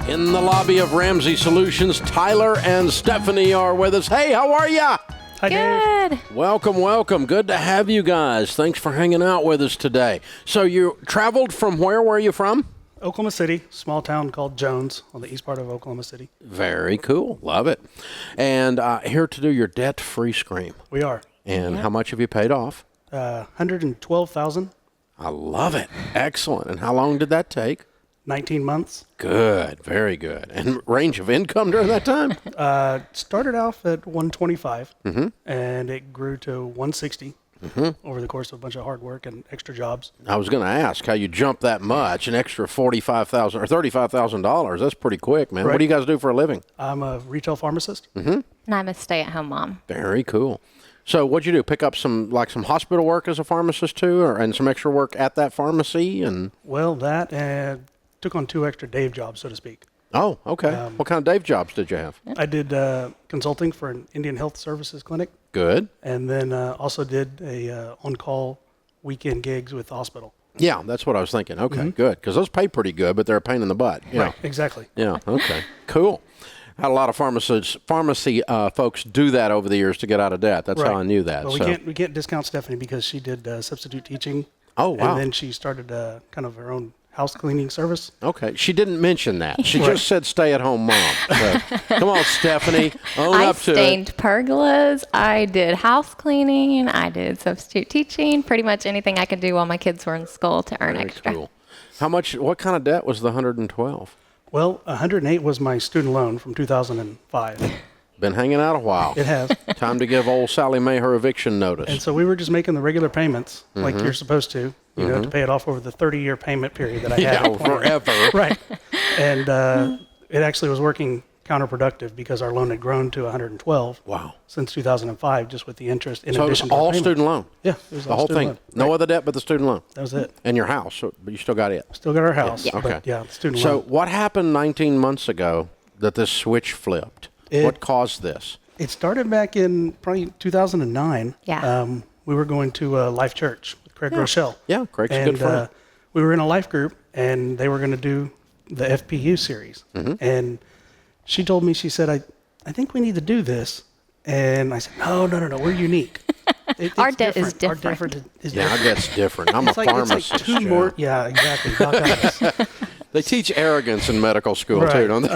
In the lobby of Ramsey Solutions, Tyler and Stephanie are with us. Hey, how are ya? Hi, Dave. Good. Welcome, welcome. Good to have you guys. Thanks for hanging out with us today. So you traveled from where? Where are you from? Oklahoma City, small town called Jones on the east part of Oklahoma City. Very cool. Love it. And here to do your debt-free scream. We are. And how much have you paid off? $112,000. I love it. Excellent. And how long did that take? 19 months. Good. Very good. And range of income during that time? Started off at 125, and it grew to 160 over the course of a bunch of hard work and extra jobs. I was going to ask how you jumped that much, an extra $45,000 or $35,000. That's pretty quick, man. Right. What do you guys do for a living? I'm a retail pharmacist. And I'm a stay-at-home mom. Very cool. So what'd you do? Pick up some hospital work as a pharmacist too, and some extra work at that pharmacy? And Well, that and took on 2 extra Dave jobs, so to speak. Oh, okay. What kind of Dave jobs did you have? I did consulting for an Indian Health Services clinic, Good. and then also did a on-call weekend gigs with the hospital. Yeah, that's what I was thinking. Okay, good. Because those pay pretty good, but they're a pain in the butt. Yeah. Right, exactly. Yeah, okay. Cool. Had a lot of pharmacy folks do that over the years to get out of debt. That's how I knew that. But we can't discount Stephanie because she did substitute teaching. Oh, wow. And then she started kind of her own house cleaning service. Okay. She didn't mention that. She just said stay-at-home mom. So, come on, Stephanie. Own I up to it. stained pergolas. I did house cleaning. I did substitute teaching. Pretty much anything I could do while my kids were in school to earn Very extra. cool. What kind of debt was the 112? Well, 108 was my student loan from 2005. Been hanging out a while. It has. Time to give old Sally Mae her eviction notice. And so we were just making the regular payments like you're supposed to, to pay it off over the 30-year payment period that I had. Yeah, forever. Right. And it actually was working counterproductive because our loan had grown to 112 Wow. since 2005, just with the interest in So it was addition to our all payments. student loan? Yeah, it was The all whole student thing? loan. No Right. other debt but the student loan? That was it. And your house, but you still got it? Still got our house. Yeah. But Okay. yeah, the student So loan. what happened 19 months ago that this switch flipped? What caused this? It started back in probably 2009. Yeah. We were going to Life Church with Craig Rochelle. Yeah, Craig's a and, good friend. We were in a life group, and they were going to do the FPU series. And she told me, she said, I think we need to do this. And I said, no, we're unique. Our It's debt is Our different. debt is Yeah, different. our debt's different. I'm a It's like pharmacist. two Joe. more. Yeah, exactly. Doc Otis. They teach arrogance in medical school too, Right. don't they?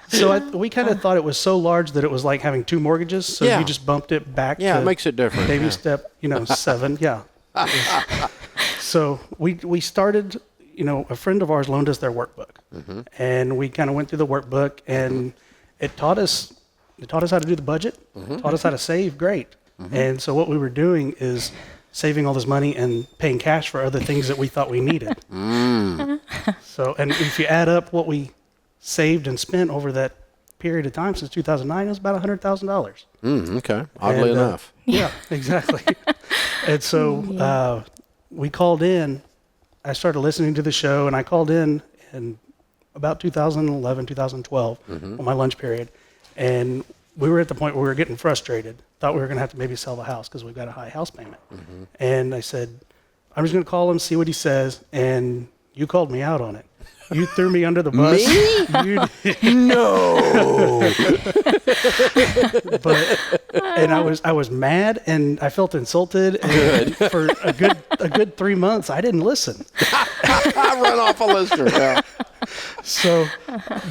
So we kind of thought it was so large that it was like having 2 mortgages. So Yeah. you just bumped it back Yeah, to it makes it different. baby Yeah. step, 7. Yeah. So we started, a friend of ours loaned us their workbook. And we kind of went through the workbook, and it taught us how to do the budget, taught us how to save great. And so what we were doing is saving all this money and paying cash for other things that we thought we needed. So, and if you add up what we saved and spent over that period of time since 2009, it was about $100,000. Okay, oddly And, enough. Yeah, exactly. And so we called in. I started listening to the show, and I called in about 2011, 2012 on my lunch period. And we were at the point where we were getting frustrated. Thought we were going to have to maybe sell the house because we've got a high house payment. And I said, I'm just going to call him, see what he says. And you called me out on it. You threw me under the bus. Me? No. And I was mad, and I felt insulted. And for a good 3 months, I didn't listen. I run off a lister. Yeah. So,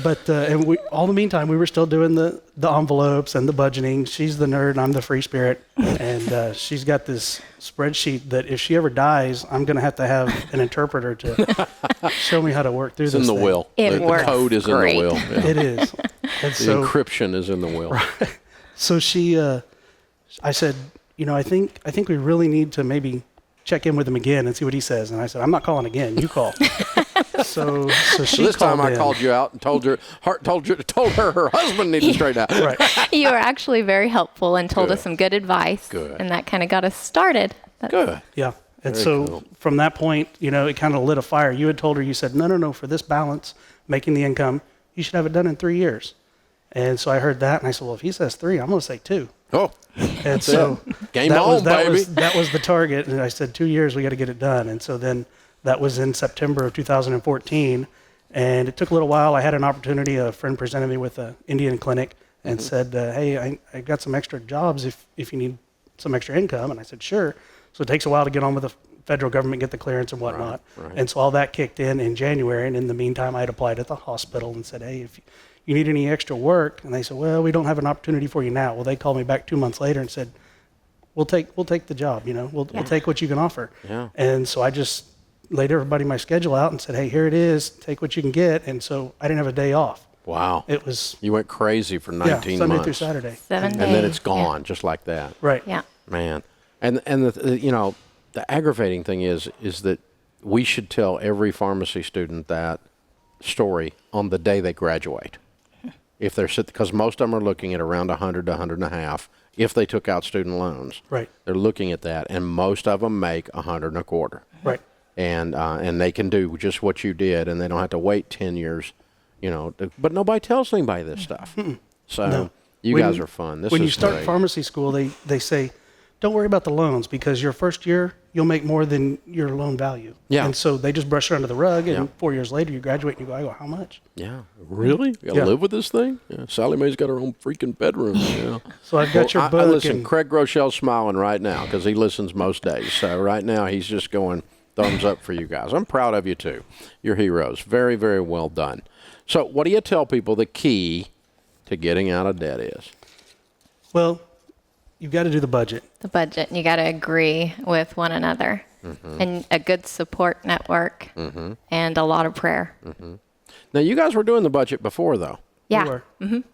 but and all the meantime, we were still doing the envelopes and the budgeting. She's the nerd, I'm the free spirit, and she's got this spreadsheet that if she ever dies, I'm going to have an interpreter to show me how to work through It's this in the thing. will. It The works code is great. in the will. Yeah. It is. And The so, encryption is in the will. so she, I said, I think we really need to maybe check in with him again and see what he says. And I said, I'm not calling again. You call. So she This time called I in. called you out and told her her husband needed to straighten out. Right. You were actually very helpful and told Good. us some good advice. Good. And that kind of got us started. Good. Yeah. And Very so cool. from that point, it kind of lit a fire. You had told her, you said, no, for this balance, making the income, you should have it done in 3 years. And so I heard that, and I said, well, if he says 3, I'm going to say 2. Oh, And so Game that on, baby. that was the target. And I said, 2 years, we got to get it done. And so then that was in September of 2014. And it took a little while. I had an opportunity. A friend presented me with an Indian clinic and said, hey, I got some extra jobs if you need some extra income. And I said, sure. So it takes a while to get on with the federal government, get the clearance and whatnot. Right. And so all that kicked in January. And in the meantime, I had applied at the hospital and said, hey, if you need any extra work. And they said, well, we don't have an opportunity for you now. Well, they called me back 2 months later and said, we'll take the job, we'll take what you can offer. Yeah. And so I just laid everybody my schedule out and said, hey, here it is, take what you can get. And so I didn't have a day off. Wow. It was, You went crazy for 19 Sunday months. through Saturday. 7 days. And then it's gone just like that. Right. Yeah. Man. And the aggravating thing is that we should tell every pharmacy student that story on the day they graduate. If they're because most of them are looking at around 100 to 150 if they took out student loans. Right. They're looking at that, and most of them make 125. Right. And they can do just what you did, and they don't have to wait 10 years, but nobody tells anybody this stuff. So No. you guys are fun. This when is you start great. pharmacy school, they say, don't worry about the loans because your first year, you'll make more than your loan value. Yeah. And so they just brush it under the rug, and Yeah. 4 years later, you graduate, and you go, how much? Yeah. Really? You gotta Yeah. live with this thing? Yeah. Sally Mae's got her own freaking bedroom. Yeah. So I've got your book. I listen, and Craig Rochelle's smiling right now because he listens most days. So right now he's just going thumbs up for you guys. I'm proud of you too. You're heroes. Very, very well done. So what do you tell people the key to getting out of debt is? Well, you've got to do the budget. The budget. You got to agree with one another, and a good support network, and a lot of prayer. Now you guys were doing the budget before though, Yeah. You were.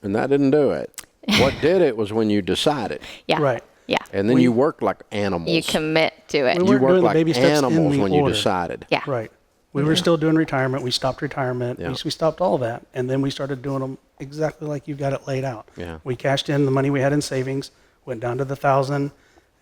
and that didn't do it. What did it was when you decided, Yeah. Right. Yeah. and then you worked like animals. You commit to it. We You weren't worked doing the like baby steps in animals the when you order. decided. Yeah. Right. We were still doing retirement. We stopped retirement. Yeah. We stopped all that. And then we started doing them exactly like you've got it laid out. Yeah. We cashed in the money we had in savings, went down to the 1,000,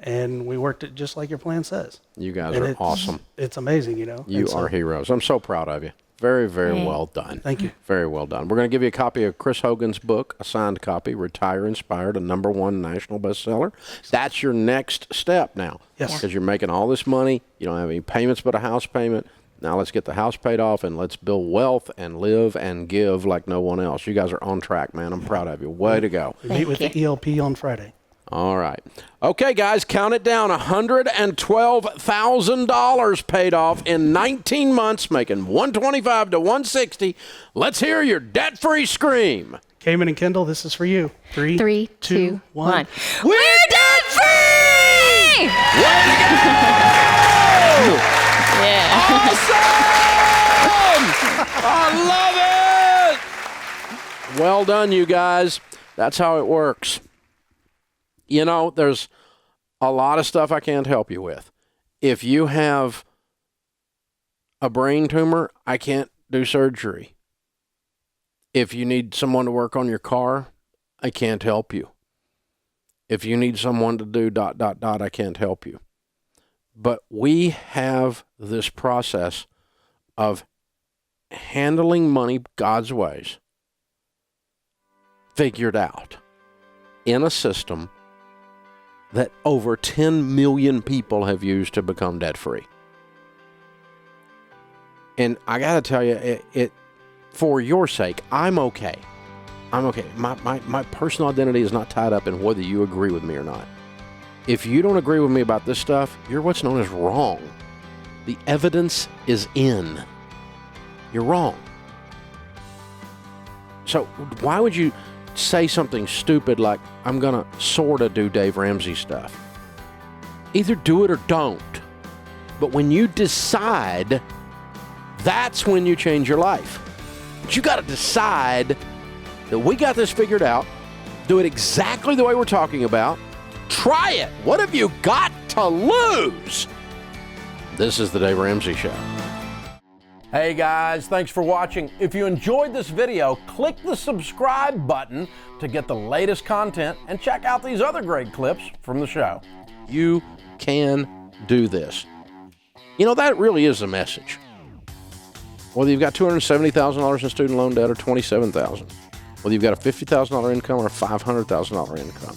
and we worked it just like your plan says. You guys And are it's awesome. It's amazing, You And so- are heroes. I'm so proud of you. Very, very well done. Thank you. Very well done. We're going to give you a copy of Chris Hogan's book, a signed copy, Retire Inspired, a #1 national bestseller. That's your next step now. Yes. Because you're making all this money. You don't have any payments but a house payment. Now let's get the house paid off and let's build wealth and live and give like no one else. You guys are on track, man. I'm proud of you. Way to go. We meet with the ELP on Friday. All right. Okay, guys, count it down. $112,000 paid off in 19 months, making $125 to $160. Let's hear your debt-free scream. Cayman and Kendall, this is for you. 3, 2, 1. We're debt free! Way to go! Yeah. Awesome! I love it! Well done, you guys. That's how it works. There's a lot of stuff I can't help you with. If you have a brain tumor, I can't do surgery. If you need someone to work on your car, I can't help you. If you need someone to do ... I can't help you. But we have this process of handling money God's ways figured out in a system that over 10 million people have used to become debt-free. And I got to tell you, it for your sake, I'm okay. I'm okay. My personal identity is not tied up in whether you agree with me or not. If you don't agree with me about this stuff, you're what's known as wrong. The evidence is in. You're wrong. So why would you say something stupid like, I'm going to sort of do Dave Ramsey stuff? Either do it or don't. But when you decide, that's when you change your life. But you got to decide that we got this figured out, do it exactly the way we're talking about, try it. What have you got to lose? This is the Dave Ramsey Show. Hey guys, thanks for watching. If you enjoyed this video, click the subscribe button to get the latest content and check out these other great clips from the show. You can do this. That really is the message. Whether you've got $270,000 in student loan debt or $27,000, whether you've got a $50,000 income or a $500,000 income,